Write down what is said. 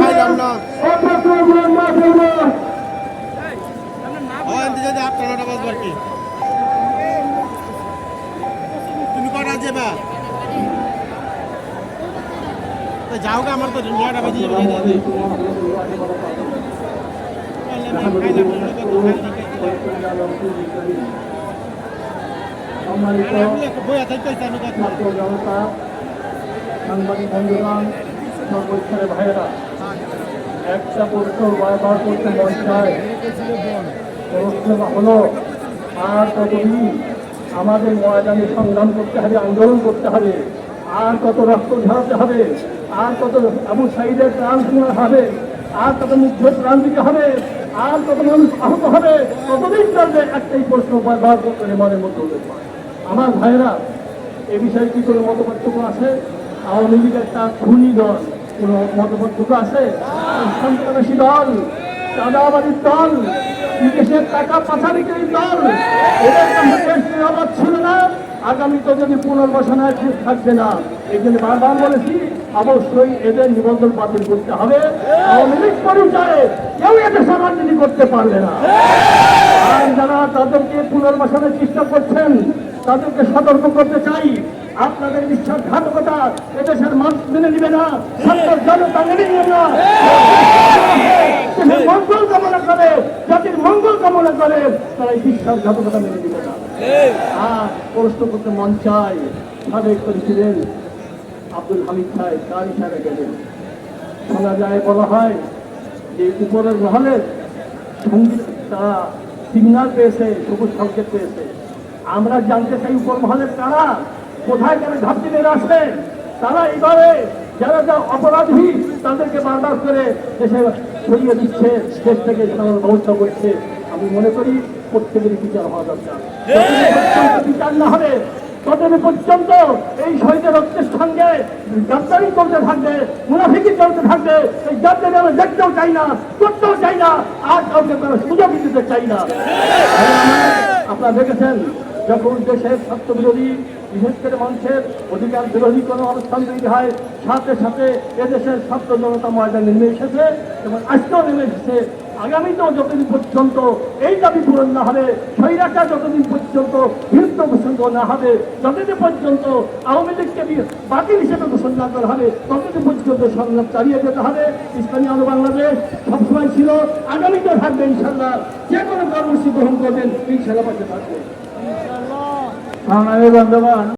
খাইলাম না আপনারা বাজবার কি তুমি কটা যাবা যাও গা আমার তো নয়টা বাজে সাংবাদিক বন্ধুগণ সর্বস্তরের ভাইয়েরা একটা প্রশ্ন বারবার করতে মন চায় প্রশ্ন হলো আর কতদিন আমাদের ময়দানে সংগ্রাম করতে হবে, আন্দোলন করতে হবে, আর কত রক্ত ঝরাতে হবে, আর কত আবু সাঈদের প্রাণ শোনা হবে, আর কত মুগ্ধ প্রাণ দিতে হবে, আর কত মানুষ আহত হবে, কতদিন চলবে? একটাই প্রশ্ন বারবার করতে মনের মধ্যে হতে পারে। আমার ভাইয়েরা, এ বিষয়ে কি কোনো মতপার্থক্য আছে? আওয়ামী লীগ একটা খুনি দল, কোন মতপার্থক্য আছে? সন্ত্রাসী দল, চাঁদাবাদীর দল, বিদেশের টাকা পাচারকারী দল, এদের দেশ নিরাপদ ছিল না। আগামী তো যদি পুনর্বাসনায় ঠিক থাকবে না, এই জন্য বারবার বলেছি অবশ্যই এদের নিবন্ধন বাতিল করতে হবে। আওয়ামী লীগ পরিচয়ে কেউ এদেশে রাজনীতি করতে পারবে না। আর যারা তাদেরকে পুনর্বাসনের চেষ্টা করছেন তাদেরকে সতর্ক করতে চাই, আপনাদের বিশ্বাসঘাতকতা এদেশের মানুষ মেনে নিবে না, ছাত্র জনতা মেনে নিবে না। মঙ্গল কামনা করে, জাতির মঙ্গল কামনা করে, তারা এই বিশ্বাসঘাতকতা মেনে নিবে না। আর প্রশ্ন করতে মন চায়, সাবেক প্রেসিডেন্ট আব্দুল হামিদ সাহেব তার ইশারা গেলেন। শোনা যায়, বলা হয় যে উপরের মহলের তারা সিগন্যাল পেয়েছে, সবুজ সংকেত পেয়েছে। আমরা জানতে চাই উপর মহলের তারা কোথায় তারা ঘাপটি মেরে আসবে। তারা এইভাবে যারা যা অপরাধী তাদেরকে বারবার করে দেশে সরিয়ে দিচ্ছে, দেশ থেকে ব্যবস্থা করছে। আমি মনে করি প্রত্যেকেরই বিচার হওয়া দরকার। বিচার না হবে ততদিন পর্যন্ত এই শহীদের রক্তের সঙ্গে গাদ্দারি চলতে থাকবে, মুনাফিকি চলতে থাকবে। এই গাদ্দারি আমরা দেখতেও চাই না, করতেও চাই না, আর কাউকে তারা সুযোগ দিতে চাই না। আপনারা দেখেছেন যখন দেশের স্বার্থ বিরোধী, বিশেষ করে মানুষের অধিকার বিরোধী কোনো অবস্থান তৈরি হয়, সাথে সাথে এদেশের ছাত্র জনতা ময়দানে নেমে এসেছে এবং আজকেও নেমে এসেছে। আগামীতেও যতদিন পর্যন্ত এই দাবি পূরণ না হবে, স্বৈরাচার যতদিন পর্যন্ত বিরুদ্ধ ঘোষণা না হবে, যতদিন পর্যন্ত আওয়ামী লীগকে বাতিল হিসেবে ঘোষণা না করা হবে, ততদিন পর্যন্ত সংগ্রাম চালিয়ে যেতে হবে। ইসলামী আলো বাংলাদেশ সবসময় ছিল, আগামীতেও থাকবে ইনশাল্লাহ। যে কোনো কর্মসূচি গ্রহণ করবেন ইনশাল্লাহ পাশে থাকবে।